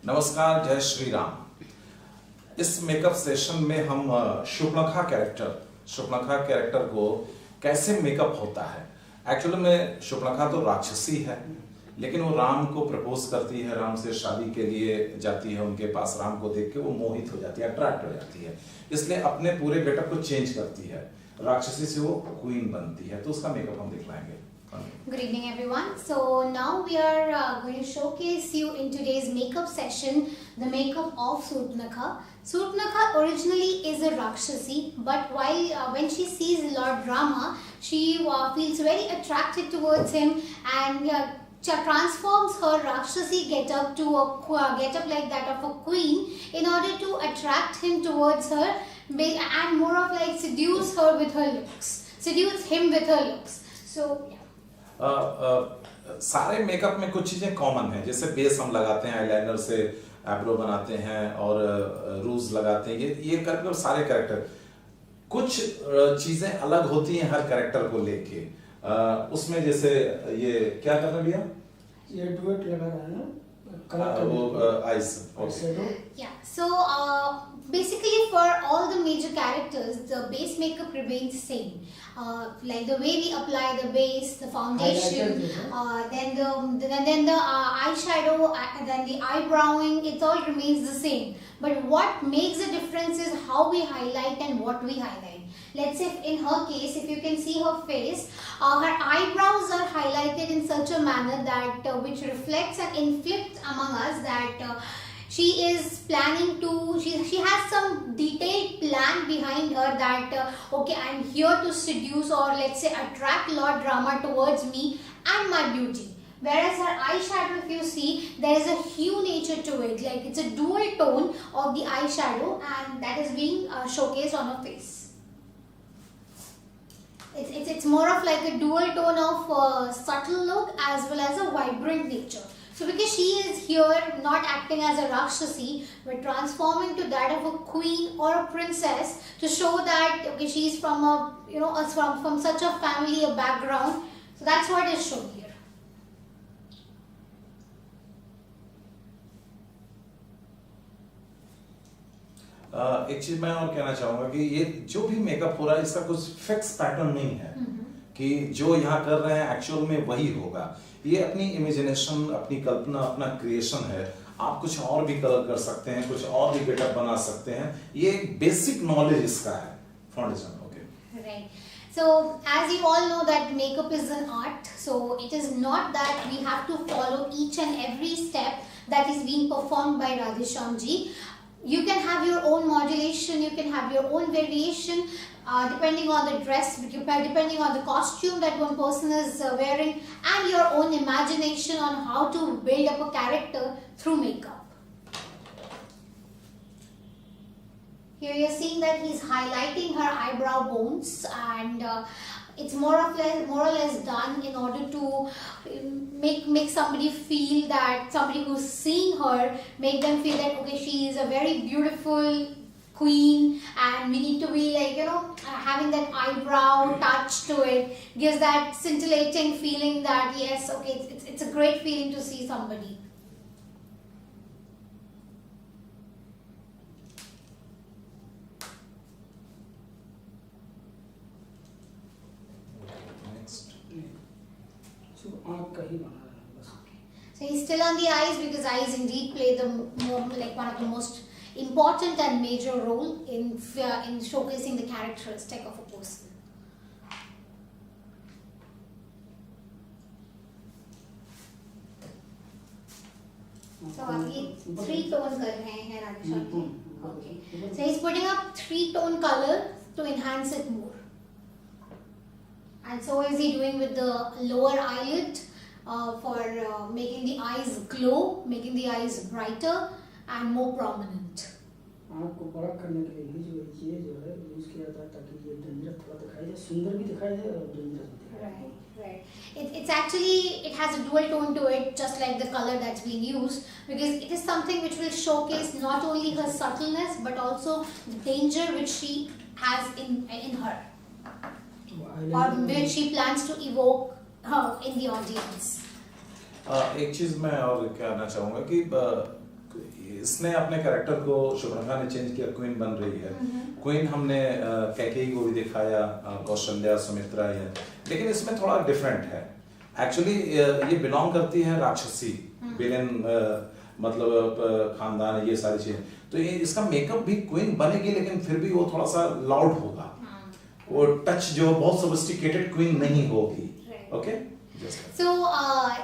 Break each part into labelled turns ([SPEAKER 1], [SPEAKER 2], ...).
[SPEAKER 1] नमस्कार, जय श्री राम। इस मेकअप सेशन में हम शूर्पणखा कैरेक्टर को कैसे मेकअप होता है। एक्चुअली में शूर्पणखा तो राक्षसी है, लेकिन वो राम को प्रपोज करती है, राम से शादी के लिए जाती है उनके पास। राम को देख के वो मोहित हो जाती है, अट्रैक्ट हो जाती है, इसलिए अपने पूरे गेटअप को चेंज करती है, राक्षसी से वो क्वीन बनती है। तो उसका मेकअप हम दिखलाएंगे।
[SPEAKER 2] Good evening everyone. So now we are going to showcase you in today's makeup session the makeup of Surpanakha. Surpanakha originally is a Rakshasi, but when she sees Lord Rama, she feels very attracted towards him and transforms her Rakshasi getup to a getup like that of a queen in order to attract him towards her and more of like seduce her with her looks, seduce him with her looks. So yeah.
[SPEAKER 1] सारे makeup में कुछ चीजें common हैं, जैसे base हम लगाते हैं, eyeliner से आईब्रो बनाते हैं और रूज लगाते हैं। ये कर सारे कैरेक्टर कुछ चीजें अलग होती हैं हर कैरेक्टर को लेके। उसमें जैसे ये क्या कर रहे भैया,
[SPEAKER 3] ये डुएट लगा रहा है ना,
[SPEAKER 1] वो ice.
[SPEAKER 2] Yeah, so basically for all the major characters the base makeup remains same, like the way we apply the base, the foundation, then the eyeshadow, then the eyebrowing, it all remains the same, but what makes the difference is how we highlight and what we highlight. Let's say in her case, if you can see her face, her eyebrows are highlighted in such a manner that which reflects and inflicts among us that she is planning to, she has some detailed plan behind her that okay, I am here to seduce or let's say attract Lord Rama towards me and my beauty. Whereas her eyeshadow, if you see, there is a hue nature to it, like it's a dual tone of the eyeshadow and that is being showcased on her face. It's more of like a dual tone of subtle look as well as a vibrant nature. So because she is here not acting as a Rakshasi but transforming to that of a queen or a princess to show that okay, she is from a from such a family, a background. So that's what is shown here.
[SPEAKER 1] एक चीज मैं और कहना चाहूंगा कि ये जो भी मेकअप हो रहा है इसका कुछ फिक्स पैटर्न नहीं है कि जो यहाँ कर रहे हैं एक्चुअल में वही होगा। ये अपनी इमेजिनेशन, अपनी कल्पना, अपना क्रिएशन है। आप कुछ और भी कलर कर सकते हैं, कुछ और भी गेटअप बना सकते हैं। ये बेसिक नॉलेज इसका है, foundation. Okay,
[SPEAKER 2] right. So as you all know that makeup is an art, so it is not that we have to follow each and every step that is being performed by Radheshyam ji. You can have your own modulation, you can have your own variation depending on the dress, depending on the costume that one person is wearing, and your own imagination on how to build up a character through makeup. Here you are seeing that he is highlighting her eyebrow bones and it's more or less done in order to make somebody feel that, somebody who's seeing her, make them feel that okay, she is a very beautiful queen and we need to be like having that eyebrow touch to it, gives that scintillating feeling that yes, okay, it's a great feeling to see somebody. So he's still on the eyes because eyes indeed play the one of the most important and major role in showcasing the characteristic of a person. So abhi 3-tone kar rahe hain Radheshyam ji. Okay. So he's putting up 3-tone color to enhance it more. And so is he doing with the lower eyelid for making the eyes glow, making the eyes brighter and more prominent.
[SPEAKER 3] आपको बड़ा करने के लिए भी ये जो है use किया जाता है ताकि ये डेंजरस थोड़ा दिखाई दे, सुंदर भी दिखाई दे और डेंजरस भी दिखाई दे।
[SPEAKER 2] Right. It's actually, it has a dual tone to it, just like the color that's being used, because it is something which will showcase not only her subtleness but also the danger which she has in her, or which she plans to evoke in the audience.
[SPEAKER 1] एक चीज मैं और कहना चाहूंगा कि इसने अपने character को, शुभ्रंखा ने चेंज किया, क्वीन बन रही है। क्वीन हमने कैकेयी को भी दिखाया, कौशल्या, सुमित्रा, ये, लेकिन इसमें थोड़ा डिफरेंट है। एक्चुअली ये बिलोंग करती है राक्षसी विलेन, मतलब खानदान, ये सारी चीजें। तो ये इसका मेकअप भी क्वीन बनेगी, लेकिन फिर भी वो थोड़ा सा लाउड होगा, वो टच जो बहुत सोफिस्टिकेटेड क्वीन नहीं होगी। Okay,
[SPEAKER 2] so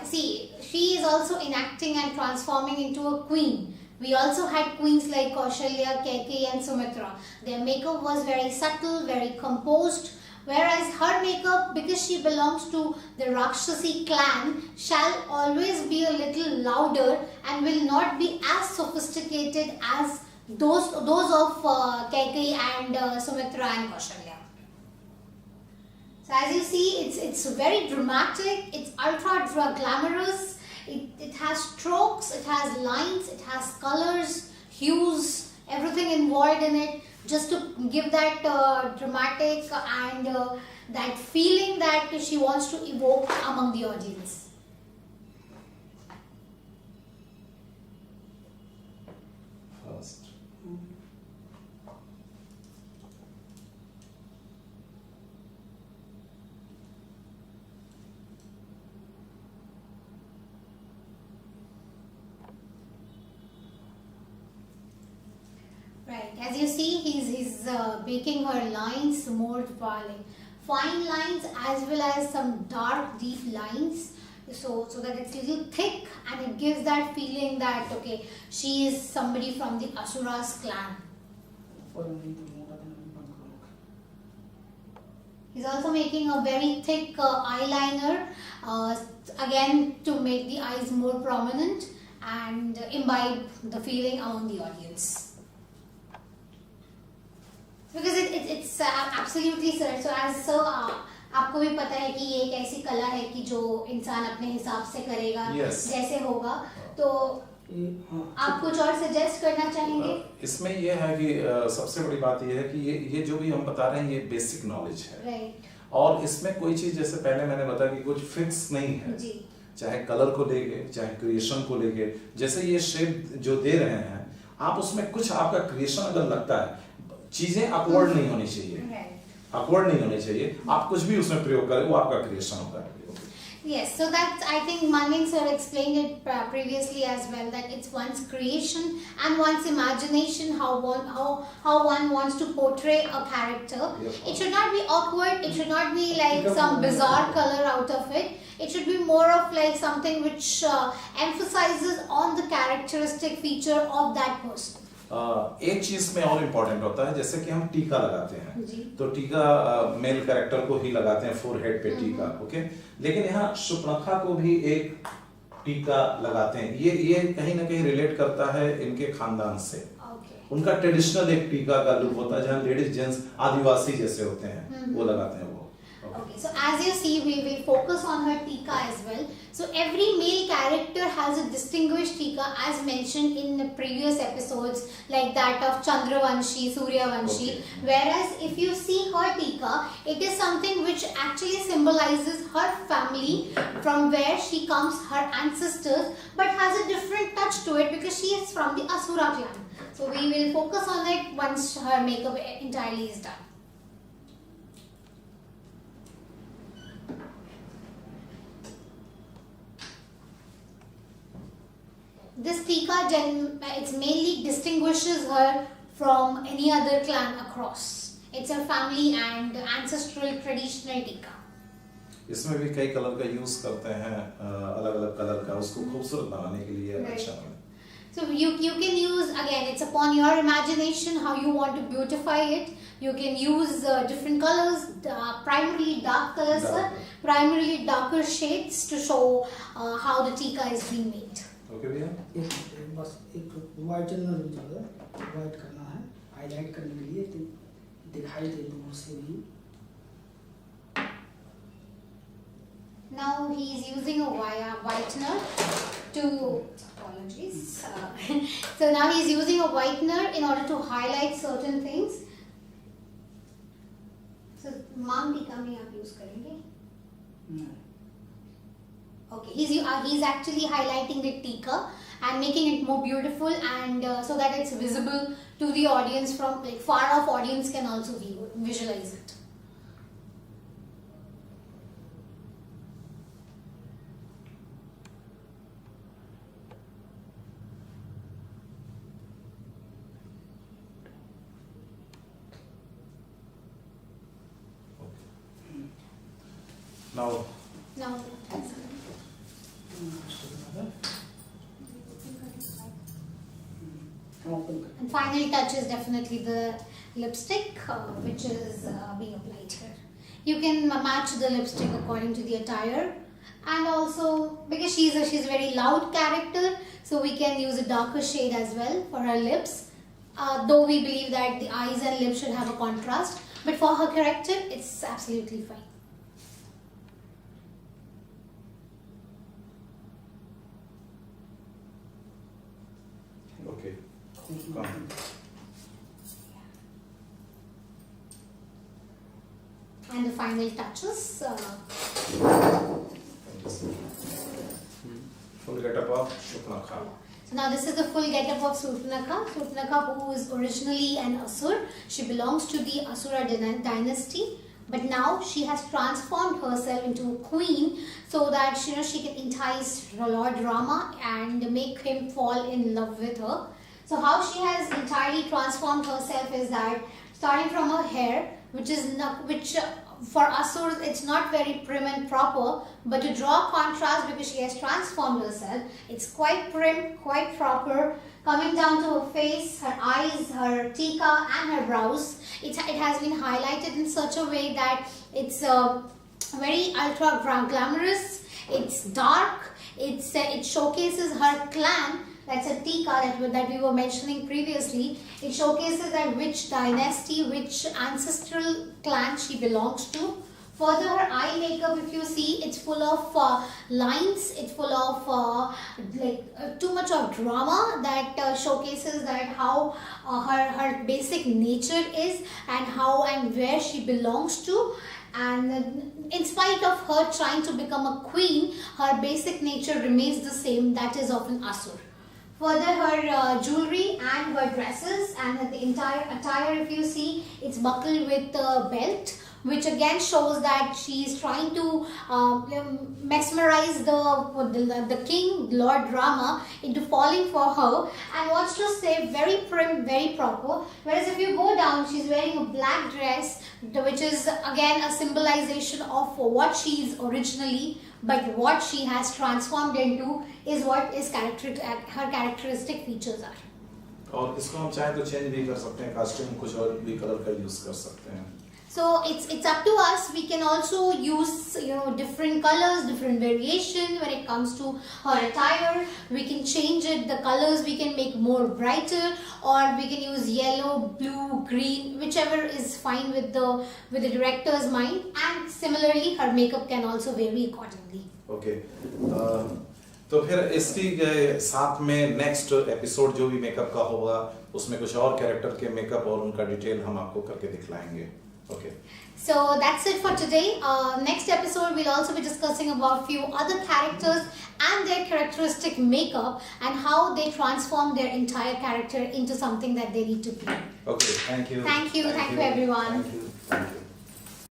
[SPEAKER 2] see, she is also enacting and transforming into a queen. We also had queens like Kaushalya, Kaikeyi and Sumitra. Their makeup was very subtle, very composed, whereas her makeup, because she belongs to the Rakshasi clan, shall always be a little louder and will not be as sophisticated as those of Kaikeyi and Sumitra and Kaushalya. So as you see, it's very dramatic, it's ultra glamorous, it has strokes, it has lines, it has colors, hues, everything involved in it, just to give that dramatic and that feeling that she wants to evoke among the audience.
[SPEAKER 1] First.
[SPEAKER 2] Right, as you see, he's making her lines more fine lines as well as some dark deep lines, so that it's a little thick and it gives that feeling that okay, she is somebody from the Asuras clan. He's also making a very thick eyeliner, again to make the eyes more prominent and imbibe the feeling among the audience. Because it's absolutely certain. So as आपको भी पता है कि ये एक ऐसी कला है कि जो इंसान अपने हिसाब से करेगा, जैसे होगा। तो आप कुछ और सजेस्ट करना चाहेंगे?
[SPEAKER 1] इसमें ये है कि सबसे बड़ी बात ये है कि ये जो भी हम बता रहे हैं ये बेसिक नॉलेज है।
[SPEAKER 2] राइट।
[SPEAKER 1] और इसमें कोई चीज, जैसे पहले मैंने बताया कि कुछ फिक्स नहीं है जी। चाहे कलर को लेके, चाहे क्रिएशन को लेके, जैसे ये शेप जो दे रहे हैं आप, उसमें कुछ आपका क्रिएशन अगर लगता है, चीजें अपवर्ड नहीं होनी चाहिए, अपवर्ड नहीं होनी चाहिए, आप कुछ भी उसमें प्रयोग करें वो आपका क्रिएशन होगा।
[SPEAKER 2] Yes, so that I think Manning sir explained it previously as well, that it's one's creation and one's imagination, how one wants to portray a character. Yes. It should not be awkward, it should not be like some bizarre color out of it. It should be more of like something which emphasizes on the characteristic feature of that person.
[SPEAKER 1] एक चीज में और important होता है, जैसे कि हम टीका लगाते हैं तो टीका मेल कैरेक्टर को ही लगाते हैं, फोरहेड पे टीका, ओके। लेकिन यहाँ शुभ्रंखा को भी एक टीका लगाते हैं, ये कहीं ना कहीं रिलेट करता है इनके खानदान से। उनका ट्रेडिशनल एक टीका का लुक होता है, जहाँ लेडीज जेंट्स आदिवासी जैसे होते हैं वो लगाते हैं वो।
[SPEAKER 2] Okay, so as you see, we will focus on her tika as well. So every male character has a distinguished tika, as mentioned in the previous episodes, like that of Chandravanshi, Suryavanshi. Okay. Whereas if you see her tika, it is something which actually symbolizes her family, from where she comes, her ancestors, but has a different touch to it because she is from the Asura clan. So we will focus on it once her makeup entirely is done. This tika, it mainly distinguishes her from any other clan across. It's her family and ancestral traditional tika.
[SPEAKER 1] इसमें भी कई colour का use करते हैं, अलग-अलग colour का, उसको खूबसूरत बनाने के लिए अच्छा है।
[SPEAKER 2] So you can use, again, it's upon your imagination how you want to beautify it. You can use different colors, primarily dark colors, primarily darker shades to show how the tika is being made.
[SPEAKER 1] Okay भैया,
[SPEAKER 3] बस एक whitener जो है white करना है, highlight करने के लिए, तो दिखाई दे दूर से भी।
[SPEAKER 2] Now he is using a whitener to, apologies. So now he is using a whitener in order to highlight certain things. So मांग टीका में आप यूज करेंगे? Okay, he's actually highlighting the tika and making it more beautiful, and so that it's visible to the audience from like far off audience can also visualize it.
[SPEAKER 1] Now,
[SPEAKER 2] and final touch is definitely the lipstick, which is being applied here. You can match the lipstick according to the attire, and also because she's a very loud character, so we can use a darker shade as well for her lips. Though we believe that the eyes and lips should have a contrast, but for her character, it's absolutely fine.
[SPEAKER 1] okay. Come.
[SPEAKER 2] And the final touches.
[SPEAKER 1] Full get-up of Shupnakha.
[SPEAKER 2] So now this is the full get-up of Surpanakha. Surpanakha, who is originally an Asur. She belongs to the Asura dynasty. But now she has transformed herself into a queen so that she can entice Lord Rama and make him fall in love with her. So how she has entirely transformed herself is that starting from her hair, which for Asurs it's not very prim and proper, but to draw contrast because she has transformed herself, it's quite prim, quite proper. Coming down to her face, her eyes, her tika and her brows, it has been highlighted in such a way that it's very ultra glamorous, it's dark, it showcases her clan. That's a tika that we were mentioning previously. It showcases that which dynasty, which ancestral clan she belongs to. Further, her eye makeup, if you see, it's full of lines, it's full of too much of drama that showcases that how her basic nature is and how and where she belongs to. And in spite of her trying to become a queen, her basic nature remains the same, that is of an Asur. Further, her jewelry and her dresses and the entire attire, if you see, it's buckled with a belt, which again shows that she is trying to mesmerize the king, Lord Rama, into falling for her, and wants to stay very prim, very proper. Whereas if you go down, she's wearing a black dress, which is again a symbolization of what she is originally, but what she has transformed into is what is her characteristic features are.
[SPEAKER 1] और इसको हम चाहे तो change भी कर सकते हैं, costume कुछ और भी कलर का यूज कर सकते हैं.
[SPEAKER 2] So it's up to us. We can also use different colors, different variation when it comes to her attire. We can change it, the colors we can make more brighter, or we can use yellow, blue, green, whichever is fine with the director's mind. And similarly, her makeup can also vary accordingly.
[SPEAKER 1] Okay. तो फिर इसकी साथ में next episode जो भी makeup का होगा उसमें कुछ और कैरेक्टर के मेकअप और उनका डिटेल हम आपको करके दिखलाएंगे. Okay.
[SPEAKER 2] So that's it for today. Next episode we'll also be discussing about few other characters and their characteristic makeup and how they transform their entire character into something that they need to be.
[SPEAKER 1] Okay, thank you.
[SPEAKER 2] Thank you everyone.
[SPEAKER 1] Thank you.